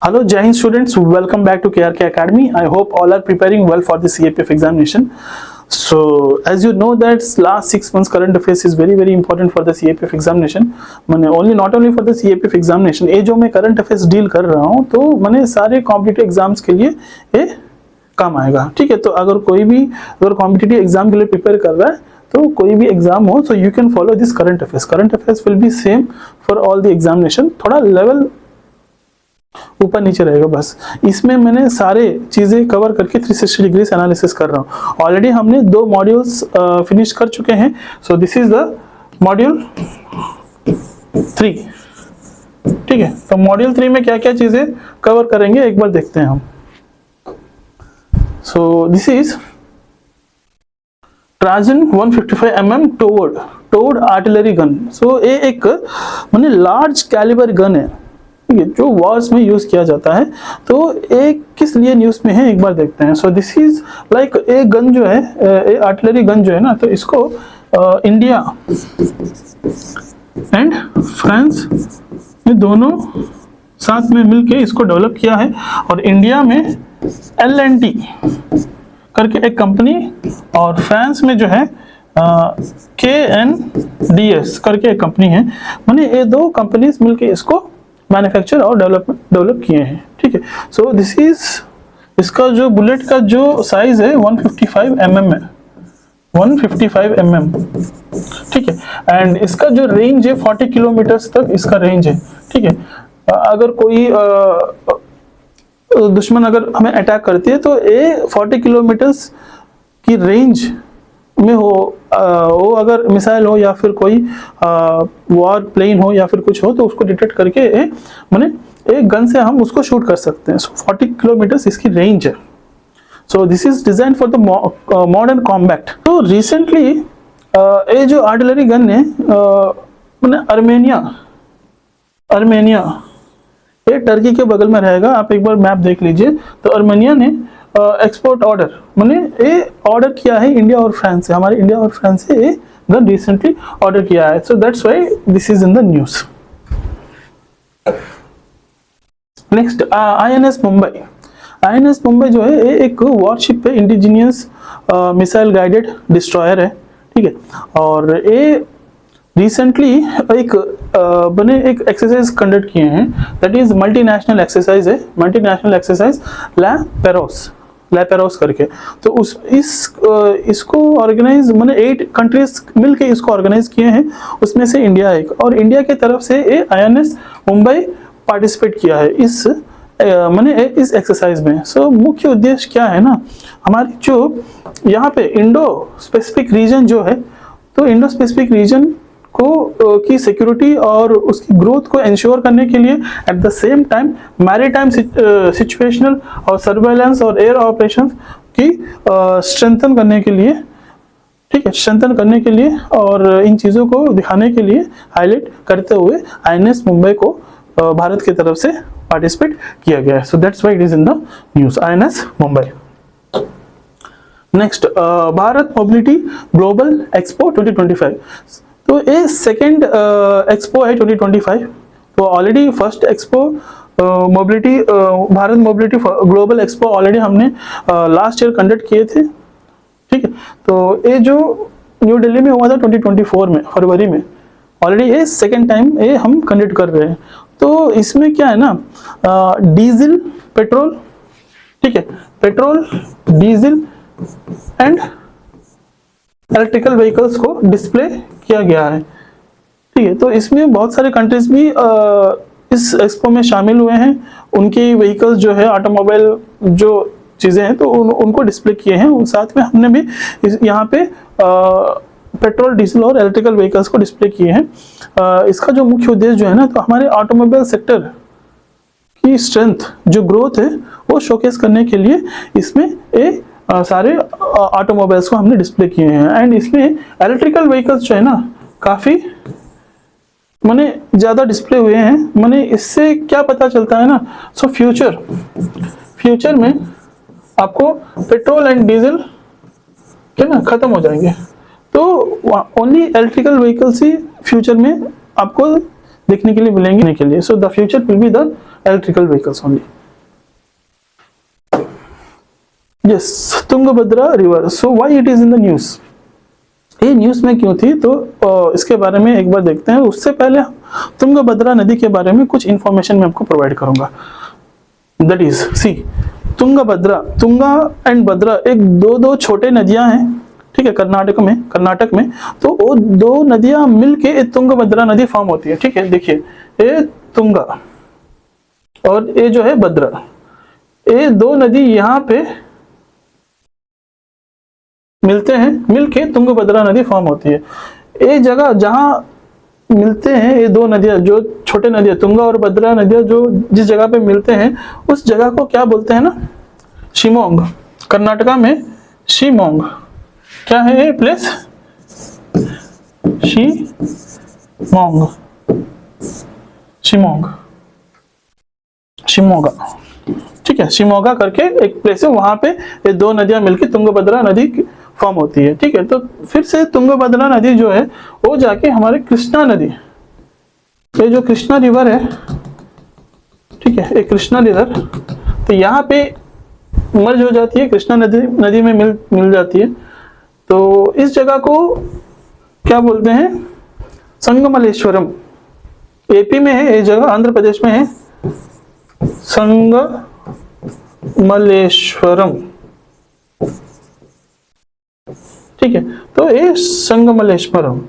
Hello, Jai Hind students. Welcome back to KRK Academy. I hope all are preparing well for the CAPF examination. So, as you know that last 6 months current affairs is very important for the CAPF examination. मैंने not only for the CAPF examination, ये जो मैं current affairs deal कर रहा हूँ तो मैंने सारे competitive exams के लिए ये काम आएगा. ठीक है, तो अगर कोई भी competitive exam के लिए prepare कर रहा है तो कोई भी एग्जाम हो, so you can follow this current affairs. Current affairs will be same for all the examination. थोड़ा लेवल ऊपर नीचे रहेगा बस. इसमें मैंने सारे चीजें कवर करके 360 डिग्री एनालिसिस कर रहा हूँ. ऑलरेडी हमने 2 मॉड्यूल्स फिनिश कर चुके हैं. सो दिस इज द मॉड्यूल 3. ठीक है, तो मॉड्यूल 3 में क्या क्या चीजें कवर करेंगे एक बार देखते हैं हम. So this is Trajan 155 mm टोवर्ड आर्टिलरी गन. सो ये एक माने लार्ज कैलिबर गन है, ठीक है, जो वॉर्स में यूज किया जाता है. तो एक किस लिए न्यूज में है एक बार देखते हैं. सो this is like a gun जो है, ए आर्टिलरी गन जो है ना, तो इसको इंडिया एंड फ्रांस ये दोनों साथ में मिलके इसको डेवलप किया है. और इंडिया में L&T करके एक कंपनी और फ्रांस में जो है KNDS करके एक कंपनी है. माने ये 2 कंपनीज मिलके इसको मैन्युफैक्चर और डेवलप किए हैं. ठीक है, सो दिस इज इसका जो बुलेट का जो साइज है 155 mm है, 155 mm. ठीक है, एंड इसका जो रेंज है 40 किलोमीटर्स तक इसका रेंज है. ठीक है, अगर कोई दुश्मन अगर हमें अटैक करती है तो ये 40 किलोमीटर्स की रेंज में हो, वो अगर मिसाइल हो या फिर कोई वॉर प्लेन हो या फिर कुछ हो तो उसको डिटेक्ट करके माने एक गन से हम उसको शूट कर सकते हैं. सो 40 किलोमीटर्स इसकी रेंज है. So this is design for the modern combat. तो रिसेंटली ये जो आर्टिलरी गन है माने अर्मेनिया ये टर्की के बगल में रहेगा. आप एक बार मैप देख लीजिए. तो अर्मेनिया ने एक्सपोर्ट ऑर्डर माने ये ऑर्डर किया है इंडिया और फ्रांस से. हमारे इंडिया और फ्रांस से ये गन रिसेंटली ऑर्डर किया है. सो that's why this is in the news. Next INS Mumbai. INS Mumbai जो है ये एक वॉरशिप है, इंडिजिनियस मिसाइल गाइडेड डिस्ट्रॉयर है. ठीक है, और ये रिसेंटली एक एक एक्सरसाइज कंडक्ट किए हैं. दैट इज मल्टीनेशनल एक्सरसाइज है, मल्टीनेशनल एक्सरसाइज लैपेरोस करके. तो इसको ऑर्गेनाइज माने 8 कंट्रीज मिलके इसको ऑर्गेनाइज किए हैं. उसमें से इंडिया एक, और इंडिया की तरफ से ये INS मुंबई पार्टिसिपेट किया है इस माने इस एक्सरसाइज में. सो मुख्य उद्देश्य क्या है ना, हमारी जो यहाँ पे इंडो स्पेसिफिक रीजन जो है, तो इंडो स्पेसिफिक रीजन को की सिक्योरिटी और उसकी ग्रोथ को इंश्योर करने के लिए at the same time maritime situational और सर्वेलेंस और एयर ऑपरेशंस की स्ट्रेंथन करने के लिए, ठीक है, स्ट्रेंथन करने के लिए और इन चीज़ों को दिखाने के लिए हाईलाइट करते हुए INS मुंबई को भारत की तरफ से पार्टिसिपेट किया गया है. सो that's why it is in the news, INS Mumbai. Next Bharat mobility global expo 2025. तो ये सेकेंड एक्सपो है 2025. तो already first expo mobility Bharat mobility global expo already हमने लास्ट ईयर कंडक्ट किए थे. ठीक है, तो ये जो न्यू दिल्ली में हुआ था 2024 में फरवरी में, ऑलरेडी ये सेकेंड टाइम ये हम कंडक्ट कर रहे हैं. तो इसमें क्या है ना, डीजल पेट्रोल, ठीक है, petrol diesel and electrical vehicles को डिस्प्ले किया गया है. ठीक है, तो इसमें बहुत सारे कंट्रीज भी इस एक्सपो में शामिल हुए हैं. उनकी व्हीकल्स जो है, ऑटोमोबाइल जो चीज़ें हैं, तो उनको डिस्प्ले किए हैं. उन साथ में हमने भी यहाँ पे पेट्रोल डीजल और इलेक्ट्रिकल व्हीकल्स को डिस्प्ले किए हैं. इसका जो मुख्य उद्देश्य जो है ना, तो हमारे ऑटोमोबाइल सेक्टर की स्ट्रेंथ जो ग्रोथ है वो शोकेस करने के लिए इसमें सारे ऑटोमोबाइल्स को हमने डिस्प्ले किए हैं. एंड इसमें इलेक्ट्रिकल व्हीकल्स जो है ना काफ़ी माने ज़्यादा डिस्प्ले हुए हैं. माने इससे क्या पता चलता है ना, सो फ्यूचर में आपको पेट्रोल एंड डीजल क्या ना ख़त्म हो जाएंगे, तो ओनली इलेक्ट्रिकल व्हीकल्स ही फ्यूचर में आपको देखने के लिए मिलेंगे के लिए. So the future will be the electrical vehicles only. Yes, Tungabhadra river, so why it is in the news, ये न्यूज में क्यों थी, तो इसके बारे में एक बार देखते हैं। उससे पहले तुंगभद्रा नदी के बारे में कुछ इंफॉर्मेशन मैं आपको प्रोवाइड करूंगा। That is C, Tungabhadra, Tunga and Bhadra एक दो छोटे नदियां हैं, ठीक है, कर्नाटक में। तो वो दो नदियां मिलके एक तुंगभद्रा नदी फॉर्म होती है, ठीक है। देखिए, ये तुंगा और ये जो है भद्रा, ये दो नदी यहाँ पे मिलते हैं, मिलके तुंगभद्रा नदी फॉर्म होती है। ये जगह जहाँ मिलते हैं ये दो नदियां, जो छोटे नदियां तुंगा और भद्रा नदियां जो जिस जगह पे मिलते हैं, उस जगह को क्या बोलते हैं ना, शिमोंग। कर्नाटका में शिमोंग, क्या है ये प्लेस, शिमोंग, शिमोगा, ठीक है, शिमोगा करके एक प्लेस है, वहां पे ये दो नदियां मिलकर तुंगभद्रा नदी फॉर्म होती है, ठीक है। तो फिर से तुंगभद्रा नदी जो है वो जाके हमारे कृष्णा नदी, ये जो कृष्णा रिवर है, ठीक है, ये कृष्णा रिवर, तो यहाँ पे मर्ज हो जाती है, कृष्णा नदी में मिल जाती है। तो इस जगह को क्या बोलते हैं, संगमलेश्वरम। एपी में है ये जगह, आंध्र प्रदेश में है, संगमलेश्वरम, ठीक है। तो ये संगमलेश्वरम,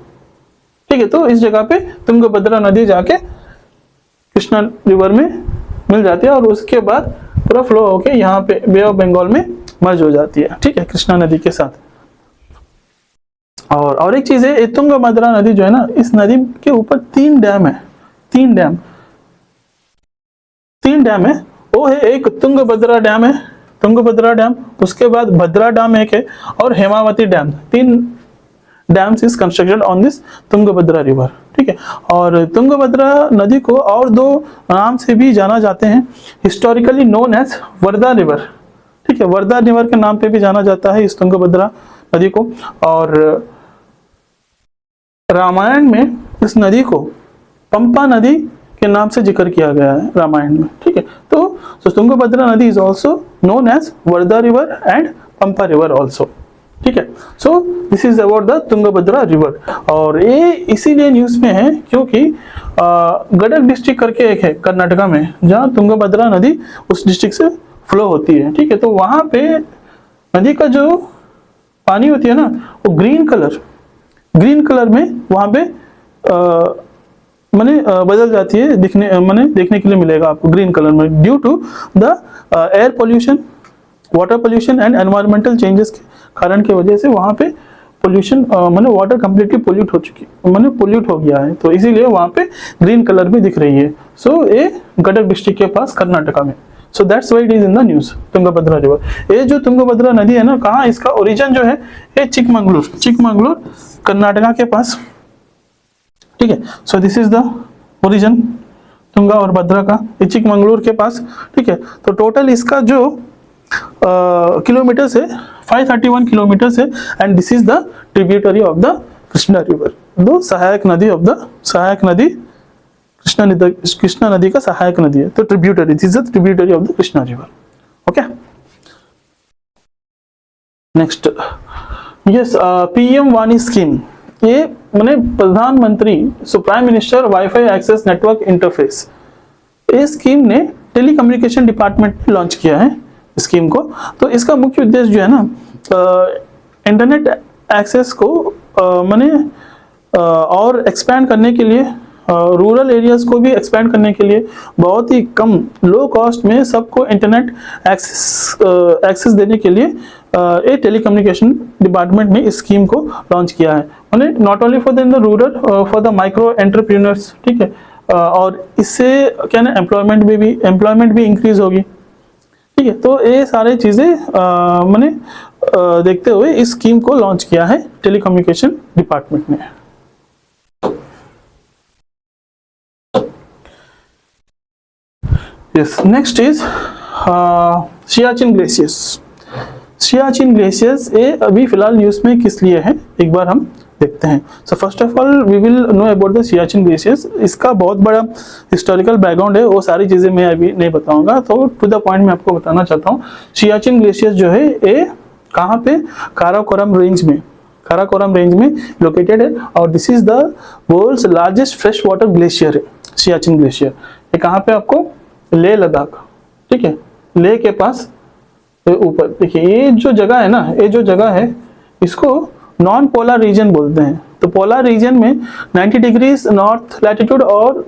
ठीक है। तो इस जगह पे तुंगभद्रा नदी जाके कृष्णा रिवर में मिल जाती है और उसके बाद पूरा फ्लो होके यहाँ पे बे ऑफ बंगाल में मर्ज हो जाती है, ठीक है, कृष्णा नदी के साथ। और एक चीज है, तुंगभद्रा नदी जो है ना, इस नदी के ऊपर तीन डैम है, तीन डैम है। वो है, एक तुंगभद्रा डैम है, तुंगभद्रा डैम, उसके बाद भद्रा डैम एक है, और हेमावती डैम। तीन dams is constructed on this Tungabhadra river, ठीक है। और तुंगभद्रा नदी को और दो नाम से भी जाना जाते हैं, historically known as Wardha river, ठीक है, वर्धा रिवर के नाम पे भी जाना जाता है इस तुंगभद्रा नदी को। और रामायण में इस नदी को पंपा नदी के नाम से जिक्र किया गया है रामायण में, ठीक है। तो तुंगभद्रा नदी is also known as Wardha river and Pampa river also, ठीक है। So this is about the Tungabhadra river. और ये इसीलिए न्यूज में है क्योंकि गडक डिस्ट्रिक्ट करके एक है कर्नाटका में, जहाँ तुंगभद्रा नदी उस डिस्ट्रिक्ट से फ्लो होती है, ठीक है। तो वहां पे नदी का जो पानी होती है ना, वो ग्रीन कलर में वहां पे बदल जाती है, देखने के लिए मिलेगा आपको ग्रीन कलर में, due to the air pollution, water pollution and environmental changes के कारण की वजह से वहां पे पोल्यूशन, वाटर कंप्लीटली पोल्यूट हो गया है, तो इसीलिए वहां पे ग्रीन कलर में दिख रही है। सो ये गडक डिस्ट्रिक्ट के पास कर्नाटका में, सो that's why it is in the news, Tungabhadra river. ये जो तुंगभद्रा नदी है ना, कहाँ इसका ओरिजिन जो है, ये चिकमंगलूर कर्नाटका के पास, ठीक है। So this is the origin Tunga और भद्रा का, ये चिकमंगलूर के पास, ठीक है। तो टोटल इसका जो किलोमीटर्स है 531 किलोमीटर्स है, and this is the tributary of the Krishna river, दो सहायक नदी कृष्णा नदी का सहायक नदी है, तो tributary, this is the tributary of the Krishna river, okay. Next, yes, PM वाणी स्कीम, ये प्रधानमंत्री prime minister WiFi access network interface, इस स्कीम ने टेलीकम्युनिकेशन डिपार्टमेंट ने लॉन्च किया है स्कीम को। तो इसका मुख्य उद्देश्य जो है ना, इंटरनेट एक्सेस को और एक्सपैंड करने के लिए, रूरल एरियाज को भी एक्सपैंड करने के लिए, बहुत ही कम लो कॉस्ट में सबको इंटरनेट एक्सेस देने के लिए ये टेलीकम्युनिकेशन डिपार्टमेंट ने इस स्कीम को लॉन्च किया है। Not only for the rural, for the micro entrepreneurs, ठीक है। और इससे क्या ना, एम्प्लॉयमेंट भी इंक्रीज होगी, ठीक है। तो ये सारी चीजें देखते हुए इस स्कीम को लॉन्च किया है टेलीकम्युनिकेशन डिपार्टमेंट ने। Yes, next is Siachen glaciers. ये अभी फिलहाल न्यूज में किस लिए है, एक बार हम देखते हैं। So first of all we will know about the Siachen glaciers. इसका बहुत बड़ा हिस्टोरिकल बैकग्राउंड है, वो सारी चीज़ें मैं अभी नहीं बताऊंगा, तो टू द पॉइंट मैं आपको बताना चाहता हूँ। सियाचिन ग्लेशियर्स जो है ये कहाँ पे, काराकोरम रेंज में, काराकोरम रेंज में लोकेटेड है, और this is the world's largest fresh water glacier है सियाचिन ग्लेशियर। ये कहाँ पे आपको, लेह लद्दाख, ठीक है, लेह के पास ऊपर। देखिए ये जो जगह है ना, ये जो जगह है इसको नॉन पोलर रीजन बोलते हैं। तो पोलर रीजन में 90 डिग्रीज नॉर्थ लैटिट्यूड और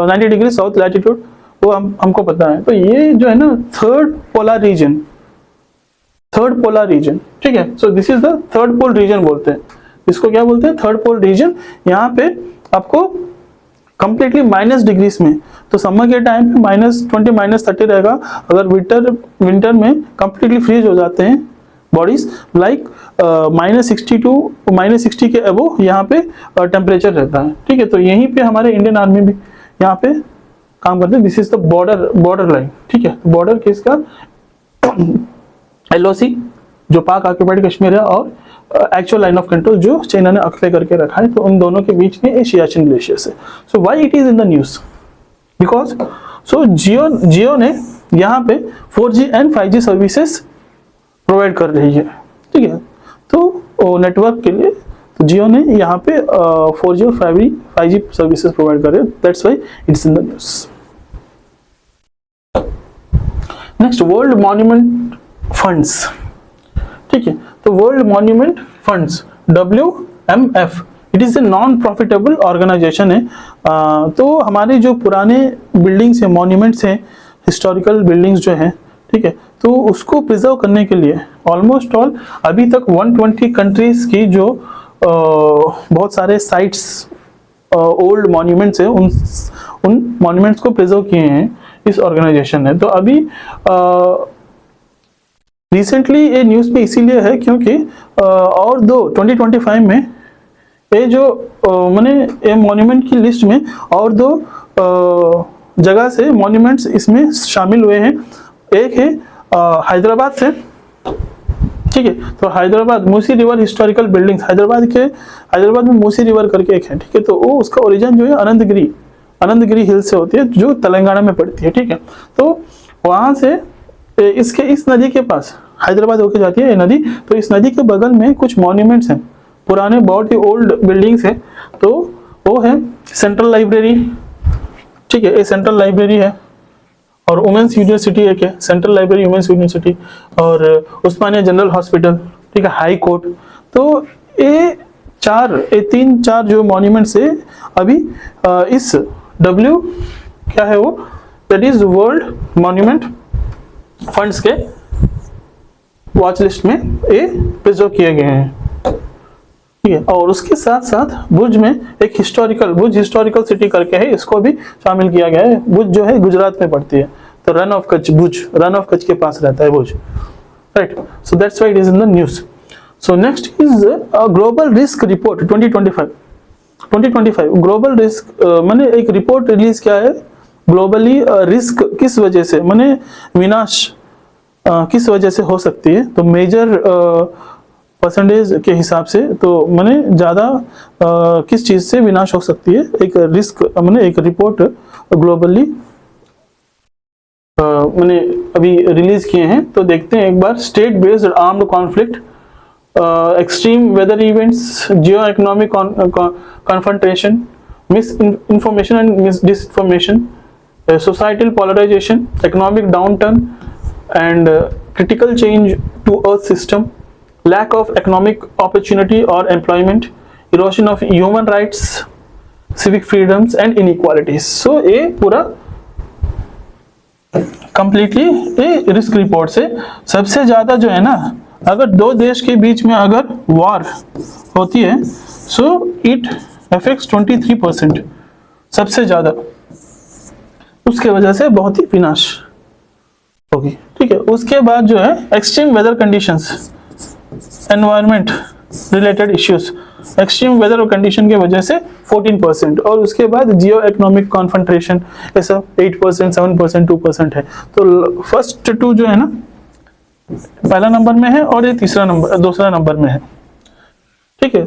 90 डिग्री साउथ लैटिट्यूड वो हमको पता है। तो ये जो है ना third polar region, third polar region, ठीक है। So this is the third pole region बोलते हैं, इसको क्या बोलते हैं, थर्ड पोल रीजन। यहाँ पे आपको कंप्लीटली माइनस डिग्रीज में, तो समर के टाइम पे -20 -30 रहेगा, अगर विंटर में कंप्लीटली फ्रीज हो जाते हैं बॉडीज, लाइक -60 टू -60 के अबो यहाँ पे टेम्परेचर रहता है, ठीक है। तो यहीं पे हमारे इंडियन आर्मी भी यहाँ पे काम करते हैं। This is the border line, ठीक है। बॉर्डर किसका, LOC जो पाक ऑक्यूपाइड कश्मीर है, और एक्चुअल लाइन ऑफ कंट्रोल जो चाइना ने अक्ले करके रखा है, तो उन दोनों के बीच में सियाचिन ग्लेशियर्स है। So why it is in the news, because so जियो ने यहाँ पे 4G and 5G services provide कर रही है, ठीक है। तो नेटवर्क के लिए तो जियो ने यहाँ पे 4G और 5G सर्विसेज प्रोवाइड कर रहे हैं, that's why it's in the news. Next, world monument funds, ठीक है। तो world monument funds WMF, it is a non profitable organisation है। तो हमारे जो पुराने बिल्डिंग्स हैं, मॉन्यूमेंट्स हैं, हिस्टोरिकल बिल्डिंग्स जो हैं, ठीक है, तो उसको प्रिजर्व करने के लिए ऑलमोस्ट ऑल अभी तक 120 कंट्रीज की जो बहुत सारे साइट्स ओल्ड मॉन्यूमेंट्स हैं, उन मॉन्यूमेंट्स को प्रिजर्व किए हैं इस ऑर्गेनाइजेशन ने। तो अभी रिसेंटली ये न्यूज़ में इसीलिए है क्योंकि और 2025 में ये जो मैंने ये मॉन्यूमेंट की लिस्ट में और 2 जगह से मॉन्यूमेंट्स इसमें शामिल हुए हैं। एक है हैदराबाद से, ठीक है। तो Hyderabad Musi river historical buildings, Hyderabad में मूसी रिवर करके एक है, ठीक है। तो वो उसका ओरिजिन जो है अनंतगिरी हिल से होती है, जो तेलंगाना में पड़ती है, ठीक है। तो वहाँ से इस नदी के पास हैदराबाद होके जाती है ये नदी, तो इस नदी के बगल में कुछ मॉन्यूमेंट्स हैं, पुराने बहुत ही ओल्ड बिल्डिंग्स हैं। तो वो है सेंट्रल लाइब्रेरी, ठीक है, ये सेंट्रल लाइब्रेरी है, और वुमेन्स यूनिवर्सिटी एक है, सेंट्रल लाइब्रेरी वुमेन्स यूनिवर्सिटी, और उस्मानिया जनरल हॉस्पिटल, ठीक है, हाई कोर्ट। तो ये 3-4 जो मॉन्यूमेंट्स है अभी इस क्या है वो, that is world monument funds के वॉच लिस्ट में ये प्रिजर्व किए गए हैं, ठीक है। और उसके साथ साथ भुज में एक भुज हिस्टोरिकल सिटी करके है, इसको भी शामिल किया गया है। भुज जो है गुजरात में पड़ती है, तो रन ऑफ कच्छ के पास रहता है Bhuj, right. So that's why it is in the news. So next is global risk report 2025 global risk मैंने एक रिपोर्ट रिलीज किया है ग्लोबली, रिस्क किस वजह से, माने विनाश किस वजह से हो सकती है। तो मेजर परसेंटेज के हिसाब से, तो माने ज़्यादा किस चीज़ से विनाश हो सकती है, एक रिस्क माने एक रिपोर्ट ग्लोबली मैंने अभी रिलीज किए हैं। तो देखते हैं एक बार। State based armed conflict, extreme weather events, geoeconomic confrontation, misinformation and mis disinformation, societal polarization, economic downturn and critical change to earth system, lack of economic opportunity or employment, erosion of human rights, civic freedoms and inequalities. So ये पूरा completely ये risk report से सबसे ज़्यादा जो है ना, अगर 2 देश के बीच में अगर वॉर होती है, so it affects 23%, सबसे ज़्यादा, उसके वजह से बहुत ही विनाश होगी, ठीक है। उसके बाद जो है extreme weather conditions, environment related issues, extreme weather condition के वजह से 14%, और उसके बाद जियो इकोनॉमिक कॉन्फ्रंटेशन ऐसा 8%, 7%, 2% है। तो फर्स्ट 2 जो है ना पहला नंबर में है, और ये दूसरा नंबर में है, ठीक है।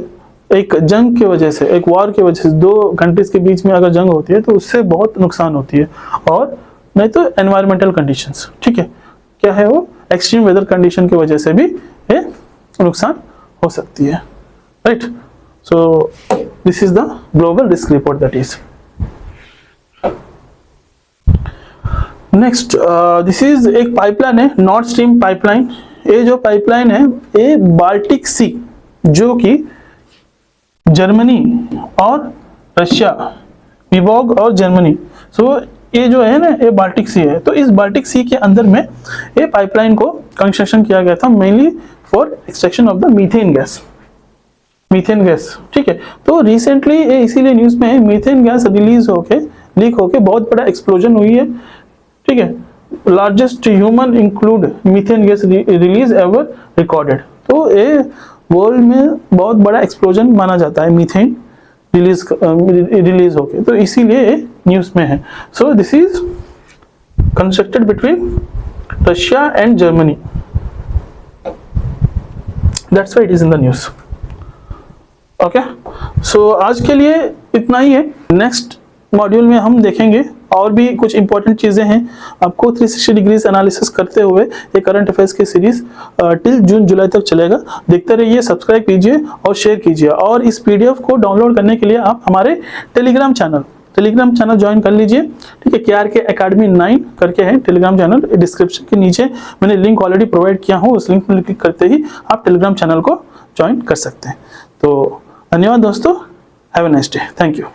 एक जंग की वजह से, एक वॉर की वजह से, दो कंट्रीज के बीच में अगर जंग होती है तो उससे बहुत नुकसान होती है। और नहीं तो एनवायरमेंटल कंडीशंस, ठीक है, क्या है वो, एक्सट्रीम वेदर कंडीशन की वजह से भी ये नुकसान हो सकती है, right. So this is the global risk report that is. Next this is एक पाइपलाइन है, नॉर्थ स्ट्रीम पाइपलाइन। ये जो पाइपलाइन है ये बाल्टिक सी, जो कि जर्मनी और रशिया, विबॉग और जर्मनी, सो ये जो है ना ये बाल्टिक सी है। तो इस बाल्टिक सी के अंदर में ये पाइपलाइन को कंस्ट्रक्शन किया गया था mainly for extraction of the methane gas, methane gas, ठीक है। तो रिसेंटली ये इसीलिए न्यूज में मीथेन गैस रिलीज होके, लीक होके बहुत बड़ा एक्सप्लोजन हुई है, ठीक है। Largest human include methane gas release ever recorded. तो ये वर्ल्ड में बहुत बड़ा एक्सप्लोजन माना जाता है मीथेन रिलीज होके, तो इसीलिए न्यूज में है। So this is constructed between Russia and Germany, that's why it is in the news. Okay, so आज के लिए इतना ही है। नेक्स्ट मॉड्यूल में हम देखेंगे और भी कुछ इंपॉर्टेंट चीजें हैं। आपको 360 डिग्रीज एनालिसिस करते हुए ये करंट अफेयर्स की सीरीज टिल जून जुलाई तक चलेगा। देखते रहिए, सब्सक्राइब कीजिए और शेयर कीजिए। और इस पीडीएफ को डाउनलोड करने के लिए आप हमारे टेलीग्राम चैनल ज्वाइन कर लीजिए, ठीक है। KRK Academy 9 करके है टेलीग्राम चैनल, डिस्क्रिप्शन के नीचे मैंने लिंक ऑलरेडी प्रोवाइड किया हूँ, उस लिंक पर क्लिक करते ही आप टेलीग्राम चैनल को ज्वाइन कर सकते हैं। तो धन्यवाद दोस्तों, have a nice day, thank you.